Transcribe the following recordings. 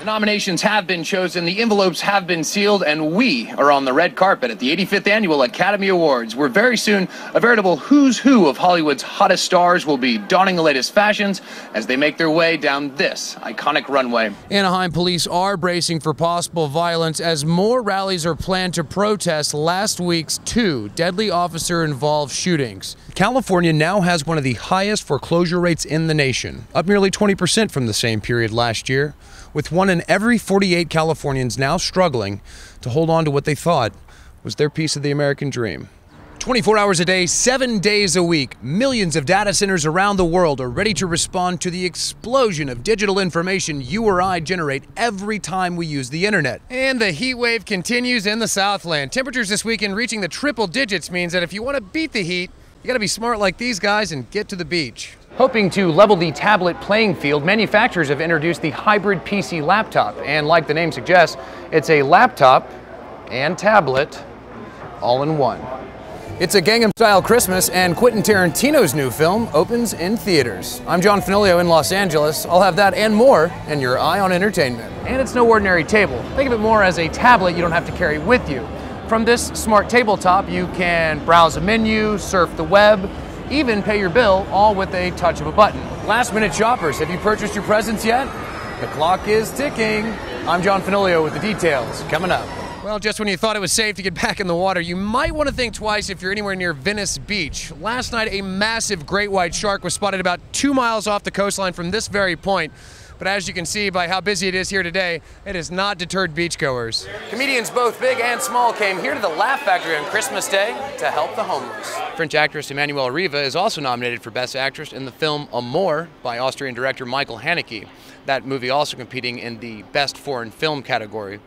The nominations have been chosen, the envelopes have been sealed, and we are on the red carpet at the 85th Annual Academy Awards, where very soon a veritable who's who of Hollywood's hottest stars will be donning the latest fashions as they make their way down this iconic runway. Anaheim police are bracing for possible violence as more rallies are planned to protest last week's 2 deadly officer-involved shootings. California now has one of the highest foreclosure rates in the nation, up nearly 20% from the same period last year, with 1 in every 48 Californians now struggling to hold on to what they thought was their piece of the American dream. 24 hours a day, 7 days a week, millions of data centers around the world are ready to respond to the explosion of digital information you or I generate every time we use the internet. And the heat wave continues in the Southland. Temperatures this weekend reaching the triple digits means that if you want to beat the heat, you gotta be smart like these guys and get to the beach. Hoping to level the tablet playing field, manufacturers have introduced the hybrid PC laptop. And like the name suggests, it's a laptop and tablet all in one. It's a Gangnam Style Christmas, and Quentin Tarantino's new film opens in theaters. I'm John Fenoglio in Los Angeles. I'll have that and more in your Eye on Entertainment. And it's no ordinary table. Think of it more as a tablet you don't have to carry with you. From this smart tabletop, you can browse a menu, surf the web, even pay your bill, all with a touch of a button. Last minute shoppers, have you purchased your presents yet? The clock is ticking. I'm John Fenoglio with the details coming up. Well, just when you thought it was safe to get back in the water, you might want to think twice if you're anywhere near Venice Beach. Last night, a massive great white shark was spotted about 2 miles off the coastline from this very point. But as you can see by how busy it is here today, it has not deterred beachgoers. Comedians both big and small came here to the Laugh Factory on Christmas Day to help the homeless. French actress Emmanuelle Riva is also nominated for Best Actress in the film Amour by Austrian director Michael Haneke. That movie also competing in the Best Foreign Film category.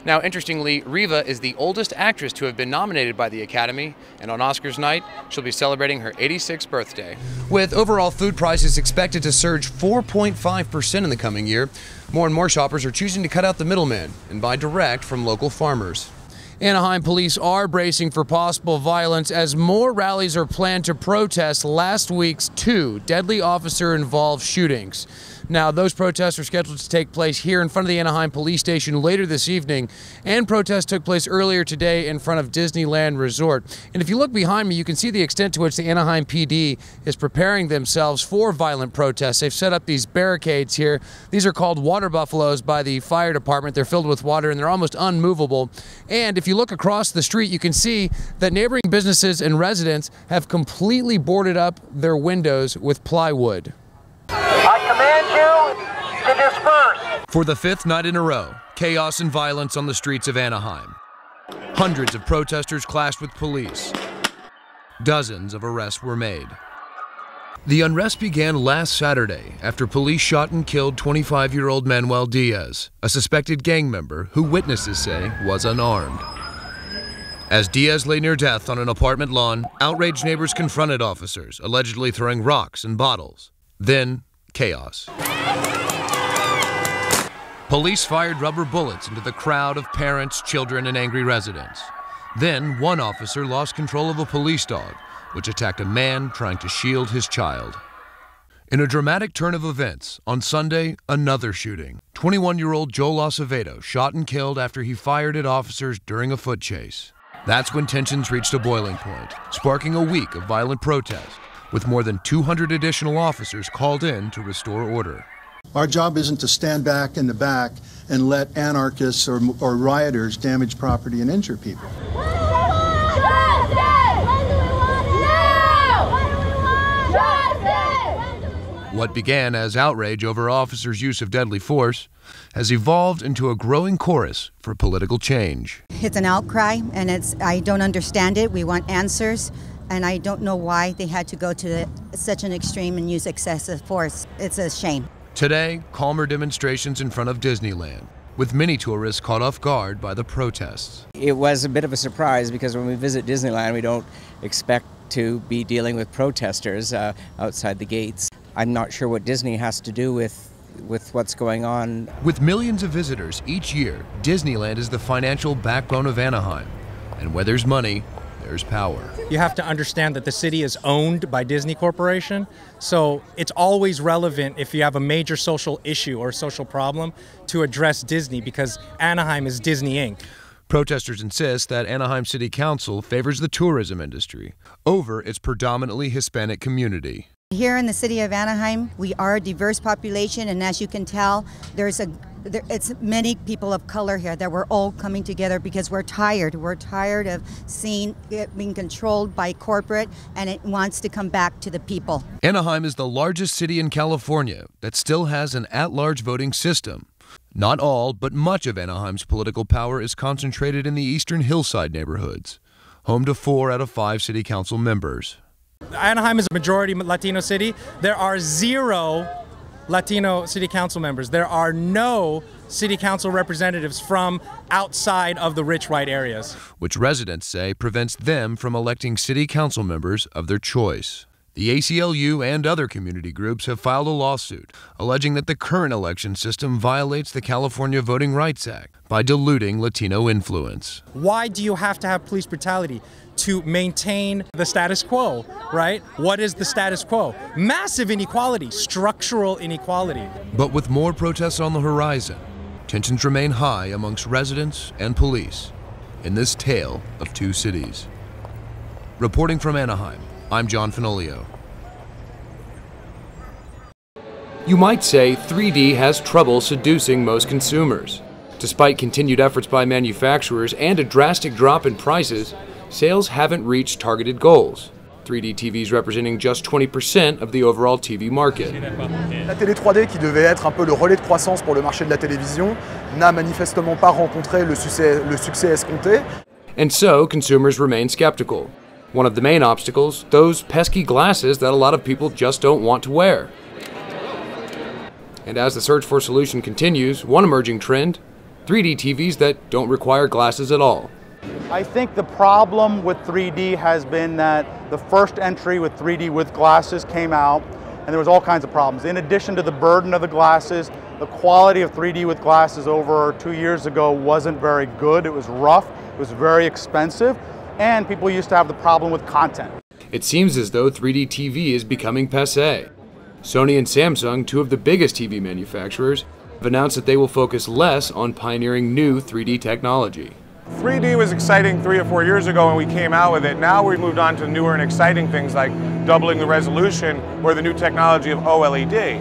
Now, interestingly, Riva is the oldest actress to have been nominated by the Academy, and on Oscars night, she'll be celebrating her 86th birthday. With overall food prices expected to surge 4.5% in the coming year, more and more shoppers are choosing to cut out the middleman and buy direct from local farmers. Anaheim police are bracing for possible violence as more rallies are planned to protest last week's 2 deadly officer-involved shootings. Now, those protests are scheduled to take place here in front of the Anaheim police station later this evening, and protests took place earlier today in front of Disneyland Resort. And if you look behind me, you can see the extent to which the Anaheim PD is preparing themselves for violent protests. They've set up these barricades here. These are called water buffaloes by the fire department. They're filled with water and they're almost unmovable. And if you look across the street, you can see that neighboring businesses and residents have completely boarded up their windows with plywood. I command you to disperse. For the 5th night in a row, chaos and violence on the streets of Anaheim. Hundreds of protesters clashed with police. Dozens of arrests were made. The unrest began last Saturday after police shot and killed 25-year-old Manuel Diaz, a suspected gang member who witnesses say was unarmed. As Diaz lay near death on an apartment lawn, outraged neighbors confronted officers, allegedly throwing rocks and bottles. Then, chaos. Police fired rubber bullets into the crowd of parents, children, and angry residents. Then, one officer lost control of a police dog, which attacked a man trying to shield his child. In a dramatic turn of events, on Sunday, another shooting. 21-year-old Joel Acevedo shot and killed after he fired at officers during a foot chase. That's when tensions reached a boiling point, sparking a week of violent protest, with more than 200 additional officers called in to restore order. Our job isn't to stand back in the back and let anarchists or rioters damage property and injure people. What began as outrage over officers' use of deadly force has evolved into a growing chorus for political change. It's an outcry, and I don't understand it. We want answers, and I don't know why they had to go to such an extreme and use excessive force. It's a shame. Today, calmer demonstrations in front of Disneyland, with many tourists caught off guard by the protests. It was a bit of a surprise because when we visit Disneyland, we don't expect to be dealing with protesters outside the gates. I'm not sure what Disney has to do with what's going on. With millions of visitors each year, Disneyland is the financial backbone of Anaheim. And where there's money, there's power. You have to understand that the city is owned by Disney Corporation, so it's always relevant if you have a major social issue or social problem to address Disney, because Anaheim is Disney Inc. Protesters insist that Anaheim City Council favors the tourism industry over its predominantly Hispanic community. Here in the city of Anaheim, we are a diverse population, and as you can tell, it's many people of color here that we're all coming together because we're tired. We're tired of seeing it being controlled by corporate, and it wants to come back to the people. Anaheim is the largest city in California that still has an at-large voting system. Not all, but much of Anaheim's political power is concentrated in the eastern hillside neighborhoods, home to 4 out of 5 city council members. Anaheim is a majority Latino city. There are 0 Latino city council members. There are no city council representatives from outside of the rich white areas, which residents say prevents them from electing city council members of their choice. The ACLU and other community groups have filed a lawsuit alleging that the current election system violates the California Voting Rights Act by diluting Latino influence. Why do you have to have police brutality? To maintain the status quo, right? What is the status quo? Massive inequality, structural inequality. But with more protests on the horizon, tensions remain high amongst residents and police in this tale of 2 cities. Reporting from Anaheim, I'm John Fenoglio. You might say 3D has trouble seducing most consumers. Despite continued efforts by manufacturers and a drastic drop in prices, sales haven't reached targeted goals. 3D TVs representing just 20% of the overall TV market. La télé 3D, qui devait être un peu le relais de croissance pour le marché de la télévision, n'a manifestement pas rencontré le succès escompté. And so, consumers remain skeptical. One of the main obstacles, those pesky glasses that a lot of people just don't want to wear. And as the search for a solution continues, one emerging trend, 3D TVs that don't require glasses at all. I think the problem with 3D has been that the first entry with 3D with glasses came out, and there was all kinds of problems. In addition to the burden of the glasses, the quality of 3D with glasses over 2 years ago wasn't very good. It was rough, it was very expensive, and people used to have the problem with content. It seems as though 3D TV is becoming passé. Sony and Samsung, 2 of the biggest TV manufacturers, have announced that they will focus less on pioneering new 3D technology. 3D was exciting 3 or 4 years ago when we came out with it. Now we've moved on to newer and exciting things like doubling the resolution or the new technology of OLED.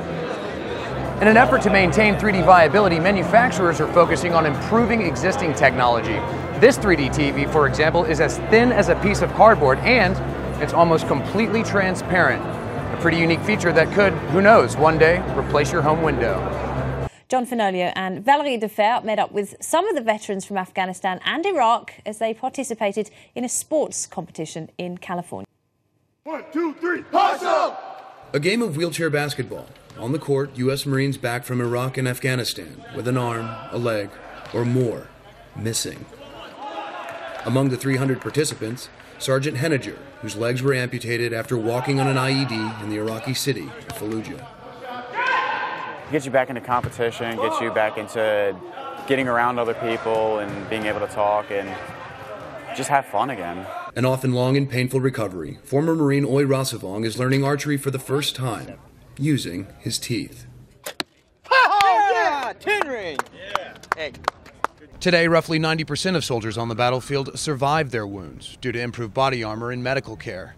In an effort to maintain 3D viability, manufacturers are focusing on improving existing technology. This 3D TV, for example, is as thin as a piece of cardboard, and it's almost completely transparent. A pretty unique feature that could, who knows, one day replace your home window. John Fenoglio and Valerie Defer met up with some of the veterans from Afghanistan and Iraq as they participated in a sports competition in California. 1, 2, 3, hustle! A game of wheelchair basketball. On the court, U.S. Marines back from Iraq and Afghanistan with an arm, a leg, or more missing. Among the 300 participants, Sergeant Henniger, whose legs were amputated after walking on an IED in the Iraqi city of Fallujah. Get you back into competition, get you back into getting around other people and being able to talk and just have fun again. An often long and painful recovery, former Marine Oy Rasavong is learning archery for the first time, using his teeth. Oh, yeah! 10 ring! Yeah. Hey. Today, roughly 90% of soldiers on the battlefield survived their wounds due to improved body armor and medical care.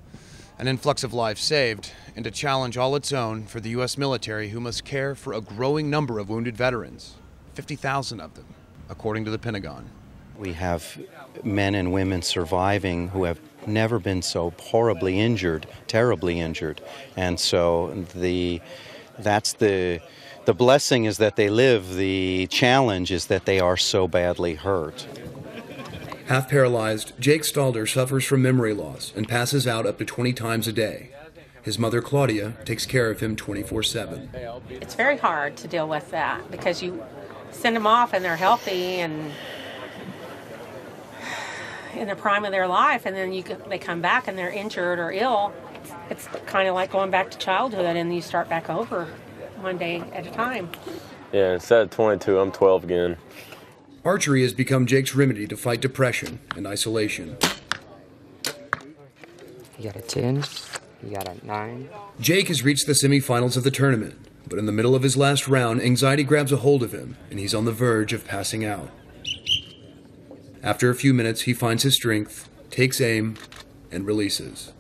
An influx of lives saved, and a challenge all its own for the U.S. military, who must care for a growing number of wounded veterans, 50,000 of them, according to the Pentagon. We have men and women surviving who have never been so horribly injured, terribly injured. And so that's the blessing is that they live. The challenge is that they are so badly hurt. Half paralyzed, Jake Stalder suffers from memory loss and passes out up to 20 times a day. His mother, Claudia, takes care of him 24/7. It's very hard to deal with that because you send them off and they're healthy and in the prime of their life, and then they come back and they're injured or ill. It's kind of like going back to childhood, and you start back over one day at a time. Yeah, instead of 22, I'm 12 again. Archery has become Jake's remedy to fight depression and isolation. You got a 10, you got a 9. Jake has reached the semifinals of the tournament, but in the middle of his last round, anxiety grabs a hold of him, and he's on the verge of passing out. After a few minutes, he finds his strength, takes aim, and releases.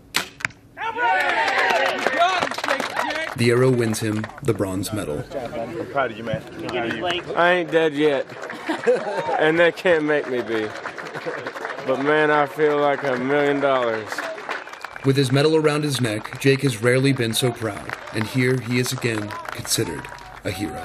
The arrow wins him the bronze medal. I'm proud of you, man. I ain't dead yet, and that can't make me be. But man, I feel like $1 million. With his medal around his neck, Jake has rarely been so proud, and here he is again considered a hero.